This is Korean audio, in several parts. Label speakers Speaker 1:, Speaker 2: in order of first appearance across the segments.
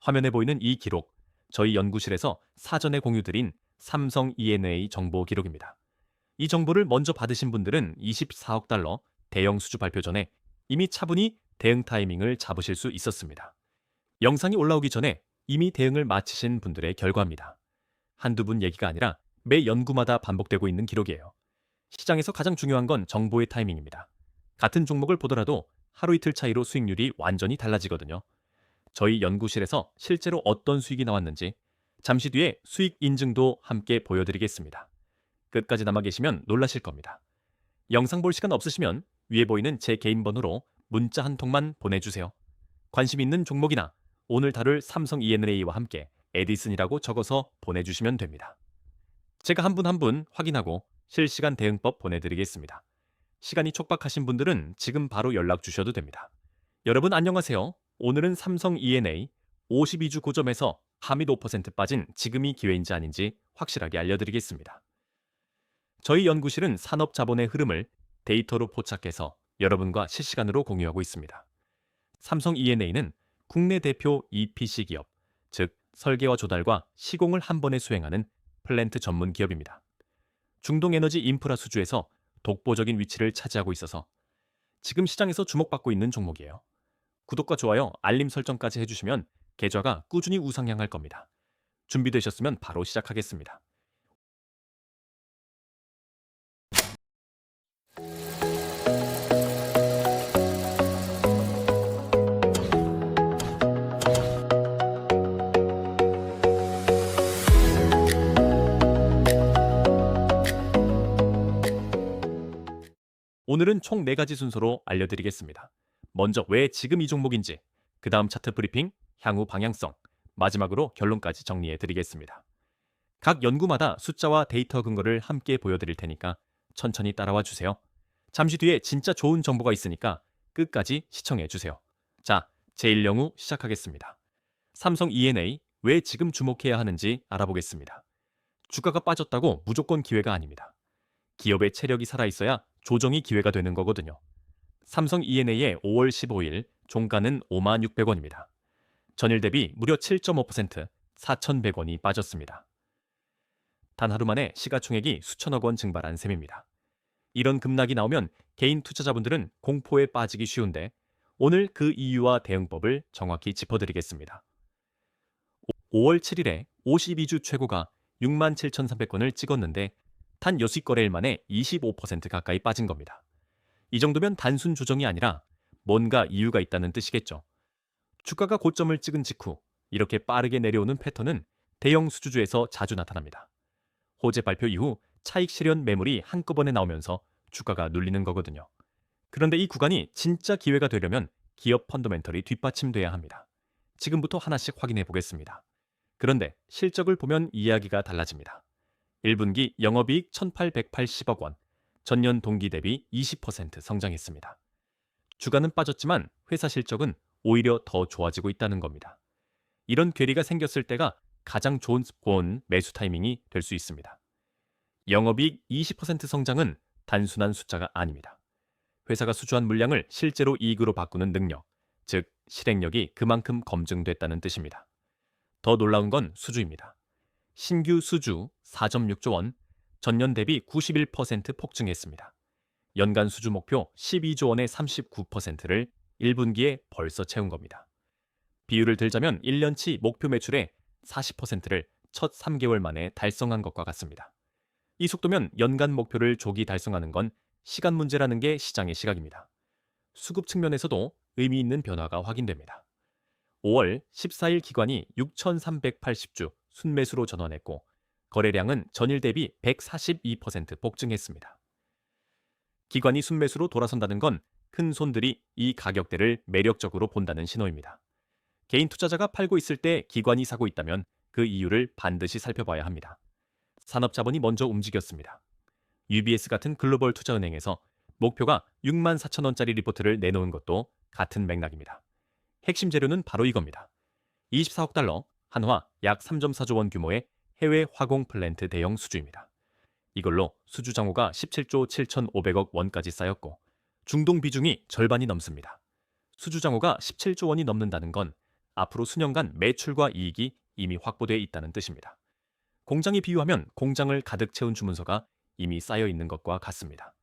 Speaker 1: 화면에 보이는 이 기록, 저희 연구실에서 사전에 공유드린 삼성 E&A 정보 기록입니다. 이 정보를 먼저 받으신 분들은 24억 달러 대형 수주 발표 전에 이미 차분히 대응 타이밍을 잡으실 수 있었습니다. 영상이 올라오기 전에 이미 대응을 마치신 분들의 결과입니다. 한두 분 얘기가 아니라 매 연구마다 반복되고 있는 기록이에요. 시장에서 가장 중요한 건 정보의 타이밍입니다. 같은 종목을 보더라도 하루 이틀 차이로 수익률이 완전히 달라지거든요. 저희 연구실에서 실제로 어떤 수익이 나왔는지 잠시 뒤에 수익 인증도 함께 보여드리겠습니다. 끝까지 남아 계시면 놀라실 겁니다. 영상 볼 시간 없으시면 위에 보이는 제 개인 번호로 문자 한 통만 보내주세요. 관심 있는 종목이나 오늘 다룰 삼성 E&A와 함께 에디슨이라고 적어서 보내주시면 됩니다. 제가 한 분 한 분 확인하고 실시간 대응법 보내드리겠습니다. 시간이 촉박하신 분들은 지금 바로 연락 주셔도 됩니다. 여러분 안녕하세요. 오늘은 삼성 E&A 52주 고점에서 하밋 5% 빠진 지금이 기회인지 아닌지 확실하게 알려드리겠습니다. 저희 연구실은 산업 자본의 흐름을 데이터로 포착해서 여러분과 실시간으로 공유하고 있습니다. 삼성 E&A는 국내 대표 EPC 기업, 즉 설계와 조달과 시공을 한 번에 수행하는 플랜트 전문 기업입니다. 중동 에너지 인프라 수주에서 독보적인 위치를 차지하고 있어서 지금 시장에서 주목받고 있는 종목이에요. 구독과 좋아요, 알림 설정까지 해주시면 계좌가 꾸준히 우상향할 겁니다. 준비되셨으면 바로 시작하겠습니다. 오늘은 총 4가지 순서로 알려드리겠습니다. 먼저 왜 지금 이 종목인지, 그 다음 차트 브리핑, 향후 방향성, 마지막으로 결론까지 정리해드리겠습니다. 각 연구마다 숫자와 데이터 근거를 함께 보여드릴 테니까 천천히 따라와 주세요. 잠시 뒤에 진짜 좋은 정보가 있으니까 끝까지 시청해주세요. 자, 제1영우 시작하겠습니다. 삼성 E&A 왜 지금 주목해야 하는지 알아보겠습니다. 주가가 빠졌다고 무조건 기회가 아닙니다. 기업의 체력이 살아있어야 조정이 기회가 되는 거거든요. 삼성 E&A의 5월 15일 종가는 56,600원입니다. 전일 대비 무려 7.5% 4,100원이 빠졌습니다. 단 하루 만에 시가총액이 수천억 원 증발한 셈입니다. 이런 급락이 나오면 개인 투자자분들은 공포에 빠지기 쉬운데 오늘 그 이유와 대응법을 정확히 짚어드리겠습니다. 5월 7일에 52주 최고가 67,300건을 찍었는데 단 6거래일 만에 25% 가까이 빠진 겁니다. 이 정도면 단순 조정이 아니라 뭔가 이유가 있다는 뜻이겠죠. 주가가 고점을 찍은 직후 이렇게 빠르게 내려오는 패턴은 대형 수주주에서 자주 나타납니다. 호재 발표 이후 차익 실현 매물이 한꺼번에 나오면서 주가가 눌리는 거거든요. 그런데 이 구간이 진짜 기회가 되려면 기업 펀더멘털이 뒷받침돼야 합니다. 지금부터 하나씩 확인해 보겠습니다. 그런데 실적을 보면 이야기가 달라집니다. 1분기 영업이익 1,880억 원, 전년 동기 대비 20% 성장했습니다. 주가는 빠졌지만 회사 실적은 오히려 더 좋아지고 있다는 겁니다. 이런 괴리가 생겼을 때가 가장 좋은 매수 타이밍이 될 수 있습니다. 영업이익 20% 성장은 단순한 숫자가 아닙니다. 회사가 수주한 물량을 실제로 이익으로 바꾸는 능력, 즉 실행력이 그만큼 검증됐다는 뜻입니다. 더 놀라운 건 수주입니다. 신규 수주 4.6조 원, 전년 대비 91% 폭증했습니다. 연간 수주 목표 12조 원의 39%를 1분기에 벌써 채운 겁니다. 비율을 들자면 1년치 목표 매출의 40%를 첫 3개월 만에 달성한 것과 같습니다. 이 속도면 연간 목표를 조기 달성하는 건 시간 문제라는 게 시장의 시각입니다. 수급 측면에서도 의미 있는 변화가 확인됩니다. 5월 14일 기관이 6,380주 순매수로 전환했고 거래량은 전일 대비 142% 폭증했습니다. 기관이 순매수로 돌아선다는 건 큰 손들이 이 가격대를 매력적으로 본다는 신호입니다. 개인 투자자가 팔고 있을 때 기관이 사고 있다면 그 이유를 반드시 살펴봐야 합니다. 산업자본이 먼저 움직였습니다. UBS 같은 글로벌 투자은행에서 목표가 64,000원짜리 리포트를 내놓은 것도 같은 맥락입니다. 핵심 재료는 바로 이겁니다. 24억 달러, 한화 약 3.4조 원 규모의 해외 화공 플랜트 대형 수주입니다. 이걸로 수주 장호가 17조 7,500억 원까지 쌓였고 중동 비중이 절반이 넘습니다. 수주 장호가 17조 원이 넘는다는 건 앞으로 수년간 매출과 이익이 이미 확보되어 있다는 뜻입니다. 공장이 비유하면 공장을 가득 채운 주문서가 이미 쌓여 있는 것과 같습니다.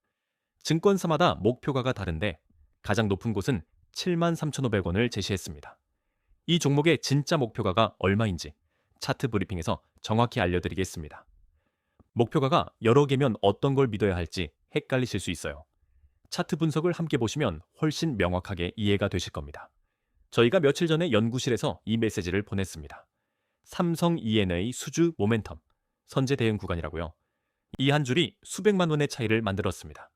Speaker 1: 증권사마다 목표가가 다른데 가장 높은 곳은 73,500원을 제시했습니다. 이 종목의 진짜 목표가가 얼마인지 차트 브리핑에서 정확히 알려드리겠습니다. 목표가가 여러 개면 어떤 걸 믿어야 할지 헷갈리실 수 있어요. 차트 분석을 함께 보시면 훨씬 명확하게 이해가 되실 겁니다. 저희가 며칠 전에 연구실에서 이 메시지를 보냈습니다. 삼성 E&A 수주 모멘텀, 선제 대응 구간이라고요. 이 한 줄이 수백만 원의 차이를 만들었습니다.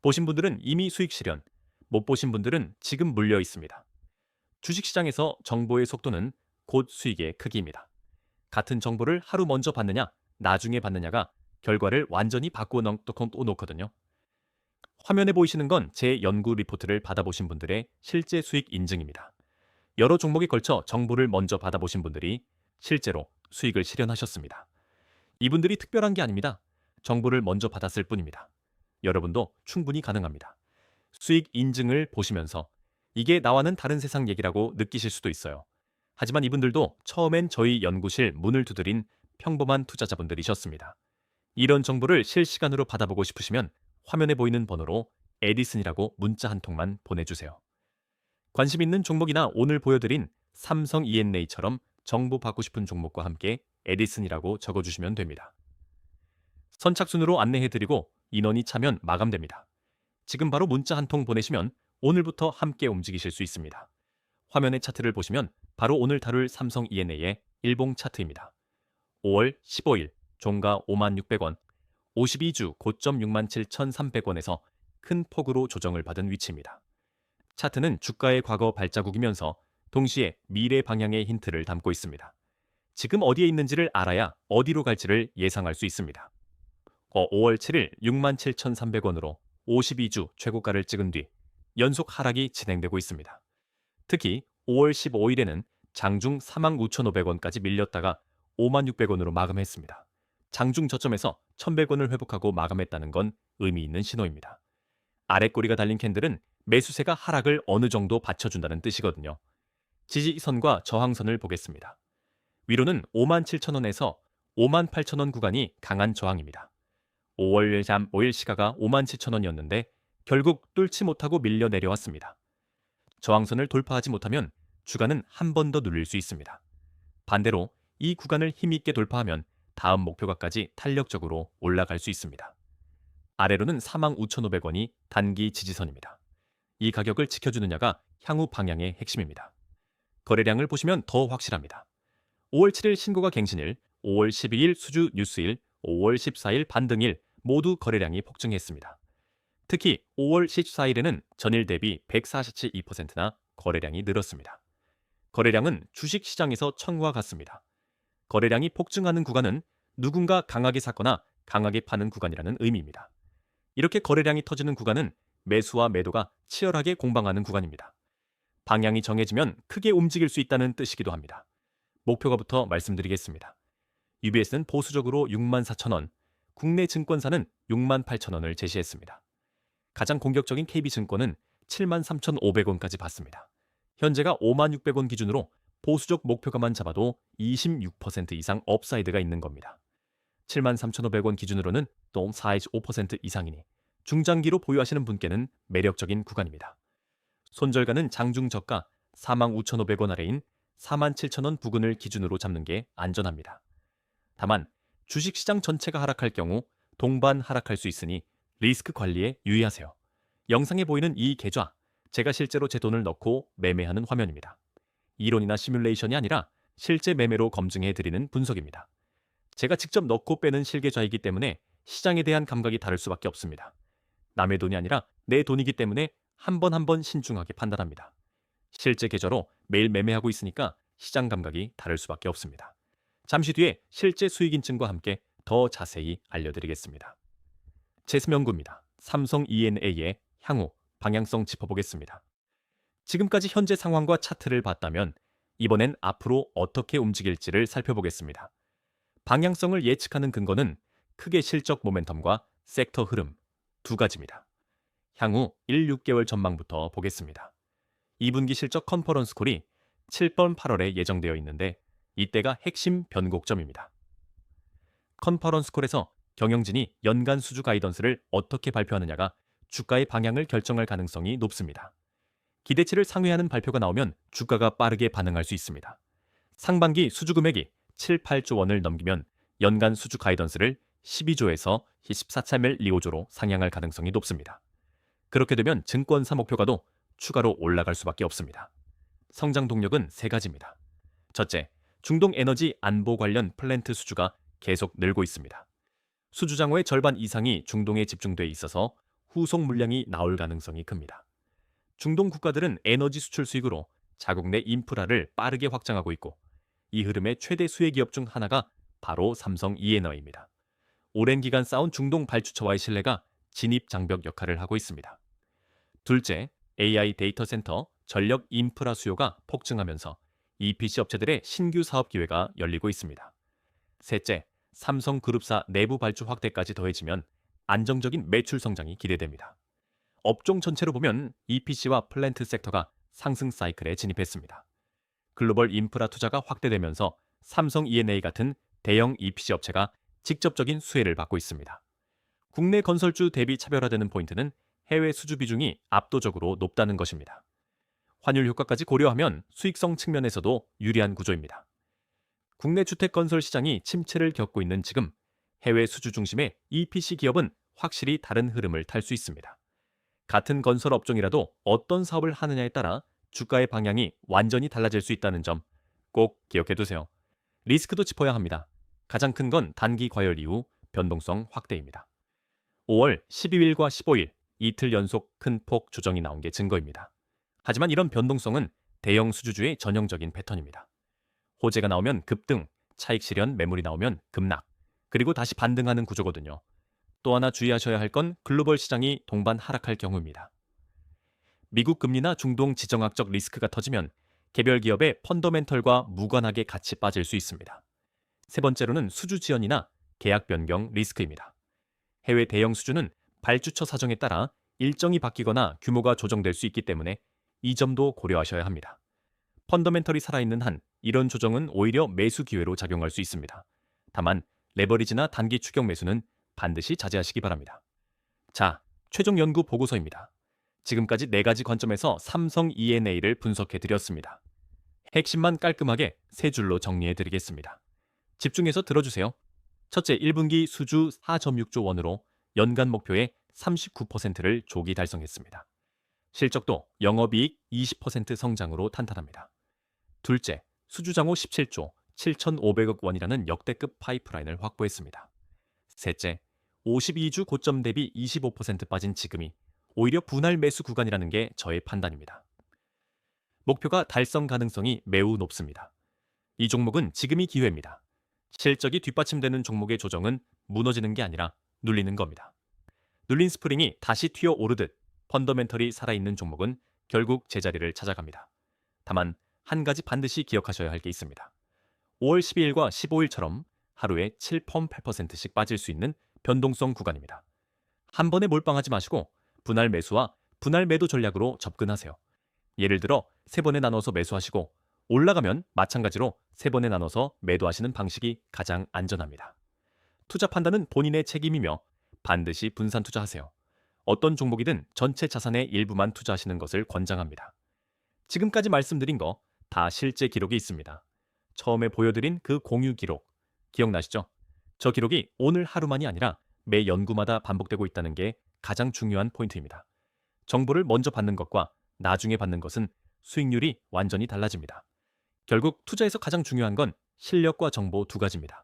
Speaker 1: 보신 분들은 이미 수익 실현, 못 보신 분들은 지금 물려 있습니다. 주식시장에서 정보의 속도는 곧 수익의 크기입니다. 같은 정보를 하루 먼저 받느냐, 나중에 받느냐가 결과를 완전히 바꾸어 놓거든요. 화면에 보이시는 건 제 연구 리포트를 받아보신 분들의 실제 수익 인증입니다. 여러 종목에 걸쳐 정보를 먼저 받아보신 분들이 실제로 수익을 실현하셨습니다. 이분들이 특별한 게 아닙니다. 정보를 먼저 받았을 뿐입니다. 여러분도 충분히 가능합니다. 수익 인증을 보시면서 이게 나와는 다른 세상 얘기라고 느끼실 수도 있어요. 하지만 이분들도 처음엔 저희 연구실 문을 두드린 평범한 투자자분들이셨습니다. 이런 정보를 실시간으로 받아보고 싶으시면 화면에 보이는 번호로 에디슨이라고 문자 한 통만 보내주세요. 관심 있는 종목이나 오늘 보여드린 삼성 E&A처럼 정보 받고 싶은 종목과 함께 에디슨이라고 적어주시면 됩니다. 선착순으로 안내해드리고 인원이 차면 마감됩니다. 지금 바로 문자 한 통 보내시면 오늘부터 함께 움직이실 수 있습니다. 화면의 차트를 보시면 바로 오늘 다룰 삼성 E&A의 일봉 차트입니다. 5월 15일 종가 56,600원, 52주 고점 67,300원에서 큰 폭으로 조정을 받은 위치입니다. 차트는 주가의 과거 발자국이면서 동시에 미래 방향의 힌트를 담고 있습니다. 지금 어디에 있는지를 알아야 어디로 갈지를 예상할 수 있습니다. 5월 7일 67,300원으로 52주 최고가를 찍은 뒤 연속 하락이 진행되고 있습니다. 특히 5월 15일에는 장중 45,500원까지 밀렸다가 56,600원으로 마감했습니다. 장중 저점에서 1,100원을 회복하고 마감했다는 건 의미 있는 신호입니다. 아래 꼬리가 달린 캔들은 매수세가 하락을 어느 정도 받쳐준다는 뜻이거든요. 지지선과 저항선을 보겠습니다. 위로는 57,000원에서 58,000원 구간이 강한 저항입니다. 5월 5일 시가가 57,000원이었는데 결국 뚫지 못하고 밀려 내려왔습니다. 저항선을 돌파하지 못하면 주가는 한 번 더 눌릴 수 있습니다. 반대로 이 구간을 힘있게 돌파하면 다음 목표가까지 탄력적으로 올라갈 수 있습니다. 아래로는 45,500원이 단기 지지선입니다. 이 가격을 지켜주느냐가 향후 방향의 핵심입니다. 거래량을 보시면 더 확실합니다. 5월 7일 신고가 갱신일, 5월 12일 수주 뉴스일, 5월 14일 반등일 모두 거래량이 폭증했습니다. 특히 5월 14일에는 전일 대비 142%나 거래량이 늘었습니다. 거래량은 주식시장에서 천과 같습니다. 거래량이 폭증하는 구간은 누군가 강하게 샀거나 강하게 파는 구간이라는 의미입니다. 이렇게 거래량이 터지는 구간은 매수와 매도가 치열하게 공방하는 구간입니다. 방향이 정해지면 크게 움직일 수 있다는 뜻이기도 합니다. 목표가부터 말씀드리겠습니다. UBS는 보수적으로 64,000원, 국내 증권사는 68,000원을 제시했습니다. 가장 공격적인 KB증권은 73,500원까지 받습니다. 현재가 56,000원 기준으로 보수적 목표가만 잡아도 26% 이상 업사이드가 있는 겁니다. 73,500원 기준으로는 또 45% 이상이니 중장기로 보유하시는 분께는 매력적인 구간입니다. 손절가는 장중 저가 45,500원 아래인 47,000원 부근을 기준으로 잡는 게 안전합니다. 다만 주식시장 전체가 하락할 경우 동반 하락할 수 있으니 리스크 관리에 유의하세요. 영상에 보이는 이 계좌, 제가 실제로 제 돈을 넣고 매매하는 화면입니다. 이론이나 시뮬레이션이 아니라 실제 매매로 검증해 드리는 분석입니다. 제가 직접 넣고 빼는 실계좌이기 때문에 시장에 대한 감각이 다를 수밖에 없습니다. 남의 돈이 아니라 내 돈이기 때문에 한 번 한 번 신중하게 판단합니다. 실제 계좌로 매일 매매하고 있으니까 시장 감각이 다를 수밖에 없습니다. 잠시 뒤에 실제 수익 인증과 함께 더 자세히 알려드리겠습니다. 제스명구입니다. 삼성 E&A의 향후 방향성 짚어보겠습니다. 지금까지 현재 상황과 차트를 봤다면 이번엔 앞으로 어떻게 움직일지를 살펴보겠습니다. 방향성을 예측하는 근거는 크게 실적 모멘텀과 섹터 흐름 두 가지입니다. 향후 1, 6개월 전망부터 보겠습니다. 2분기 실적 컨퍼런스 콜이 7번 8월에 예정되어 있는데 이때가 핵심 변곡점입니다. 컨퍼런스 콜에서 경영진이 연간 수주 가이던스를 어떻게 발표하느냐가 주가의 방향을 결정할 가능성이 높습니다. 기대치를 상회하는 발표가 나오면 주가가 빠르게 반응할 수 있습니다. 상반기 수주 금액이 7, 8조 원을 넘기면 연간 수주 가이던스를 12조에서 14.125조로 상향할 가능성이 높습니다. 그렇게 되면 증권사 목표가도 추가로 올라갈 수밖에 없습니다. 성장 동력은 세 가지입니다. 첫째, 중동 에너지 안보 관련 플랜트 수주가 계속 늘고 있습니다. 수주 장고의 절반 이상이 중동에 집중돼 있어서 후속 물량이 나올 가능성이 큽니다. 중동 국가들은 에너지 수출 수익으로 자국 내 인프라를 빠르게 확장하고 있고 이 흐름의 최대 수혜 기업 중 하나가 바로 삼성 E&I입니다. 오랜 기간 쌓은 중동 발주처와의 신뢰가 진입 장벽 역할을 하고 있습니다. 둘째, AI 데이터 센터, 전력 인프라 수요가 폭증하면서 EPC 업체들의 신규 사업 기회가 열리고 있습니다. 셋째, 삼성그룹사 내부 발주 확대까지 더해지면 안정적인 매출 성장이 기대됩니다. 업종 전체로 보면 EPC와 플랜트 섹터가 상승 사이클에 진입했습니다. 글로벌 인프라 투자가 확대되면서 삼성 E&A 같은 대형 EPC 업체가 직접적인 수혜를 받고 있습니다. 국내 건설주 대비 차별화되는 포인트는 해외 수주 비중이 압도적으로 높다는 것입니다. 환율 효과까지 고려하면 수익성 측면에서도 유리한 구조입니다. 국내 주택 건설 시장이 침체를 겪고 있는 지금 해외 수주 중심의 EPC 기업은 확실히 다른 흐름을 탈 수 있습니다. 같은 건설 업종이라도 어떤 사업을 하느냐에 따라 주가의 방향이 완전히 달라질 수 있다는 점 꼭 기억해 두세요. 리스크도 짚어야 합니다. 가장 큰 건 단기 과열 이후 변동성 확대입니다. 5월 12일과 15일 이틀 연속 큰 폭 조정이 나온 게 증거입니다. 하지만 이런 변동성은 대형 수주주의 전형적인 패턴입니다. 호재가 나오면 급등, 차익 실현 매물이 나오면 급락, 그리고 다시 반등하는 구조거든요. 또 하나 주의하셔야 할 건 글로벌 시장이 동반 하락할 경우입니다. 미국 금리나 중동 지정학적 리스크가 터지면 개별 기업의 펀더멘털과 무관하게 같이 빠질 수 있습니다. 세 번째로는 수주 지연이나 계약 변경 리스크입니다. 해외 대형 수주는 발주처 사정에 따라 일정이 바뀌거나 규모가 조정될 수 있기 때문에 이 점도 고려하셔야 합니다. 펀더멘털이 살아있는 한 이런 조정은 오히려 매수 기회로 작용할 수 있습니다. 다만 레버리지나 단기 추격 매수는 반드시 자제하시기 바랍니다. 자, 최종 연구 보고서입니다. 지금까지 4가지 관점에서 삼성 E&A를 분석해 드렸습니다. 핵심만 깔끔하게 3줄로 정리해 드리겠습니다. 집중해서 들어주세요. 첫째, 1분기 수주 4.6조 원으로 연간 목표의 39%를 조기 달성했습니다. 실적도 영업이익 20% 성장으로 탄탄합니다. 둘째, 수주장호 17조 7,500억 원이라는 역대급 파이프라인을 확보했습니다. 셋째, 52주 고점 대비 25% 빠진 지금이 오히려 분할 매수 구간이라는 게 저의 판단입니다. 목표가 달성 가능성이 매우 높습니다. 이 종목은 지금이 기회입니다. 실적이 뒷받침되는 종목의 조정은 무너지는 게 아니라 눌리는 겁니다. 눌린 스프링이 다시 튀어 오르듯 펀더멘털이 살아있는 종목은 결국 제자리를 찾아갑니다. 다만 한 가지 반드시 기억하셔야 할 게 있습니다. 5월 12일과 15일처럼 하루에 7.8%씩 빠질 수 있는 변동성 구간입니다. 한 번에 몰빵하지 마시고 분할 매수와 분할 매도 전략으로 접근하세요. 예를 들어 3번에 나눠서 매수하시고 올라가면 마찬가지로 3번에 나눠서 매도하시는 방식이 가장 안전합니다. 투자 판단은 본인의 책임이며 반드시 분산 투자하세요. 어떤 종목이든 전체 자산의 일부만 투자하시는 것을 권장합니다. 지금까지 말씀드린 거 다 실제 기록이 있습니다. 처음에 보여드린 그 공유 기록 기억나시죠? 저 기록이 오늘 하루만이 아니라 매 연구마다 반복되고 있다는 게 가장 중요한 포인트입니다. 정보를 먼저 받는 것과 나중에 받는 것은 수익률이 완전히 달라집니다. 결국 투자에서 가장 중요한 건 실력과 정보 2가지입니다.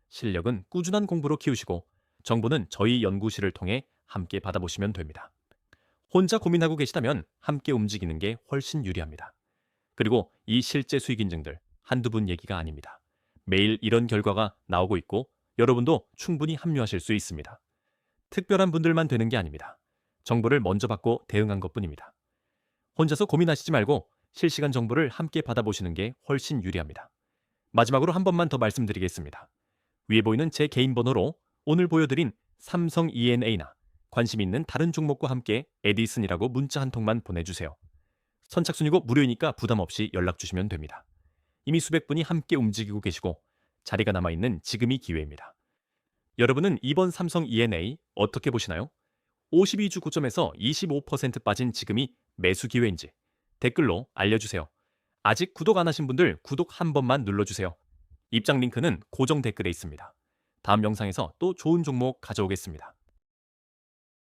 Speaker 1: 실력은 꾸준한 공부로 키우시고 정보는 저희 연구실을 통해 함께 받아보시면 됩니다. 혼자 고민하고 계시다면 함께 움직이는 게 훨씬 유리합니다. 그리고 이 실제 수익 인증들 한두 분 얘기가 아닙니다. 매일 이런 결과가 나오고 있고 여러분도 충분히 합류하실 수 있습니다. 특별한 분들만 되는 게 아닙니다. 정보를 먼저 받고 대응한 것뿐입니다. 혼자서 고민하시지 말고 실시간 정보를 함께 받아보시는 게 훨씬 유리합니다. 마지막으로 한 번만 더 말씀드리겠습니다. 위에 보이는 제 개인 번호로 오늘 보여드린 삼성 E&A나 관심 있는 다른 종목과 함께 에디슨이라고 문자 한 통만 보내주세요. 선착순이고 무료이니까 부담 없이 연락 주시면 됩니다. 이미 수백 분이 함께 움직이고 계시고 자리가 남아있는 지금이 기회입니다. 여러분은 이번 삼성 E&A 어떻게 보시나요? 52주 고점에서 25% 빠진 지금이 매수 기회인지 댓글로 알려주세요. 아직 구독 안 하신 분들 구독 한 번만 눌러주세요. 입장 링크는 고정 댓글에 있습니다. 다음 영상에서 또 좋은 종목 가져오겠습니다.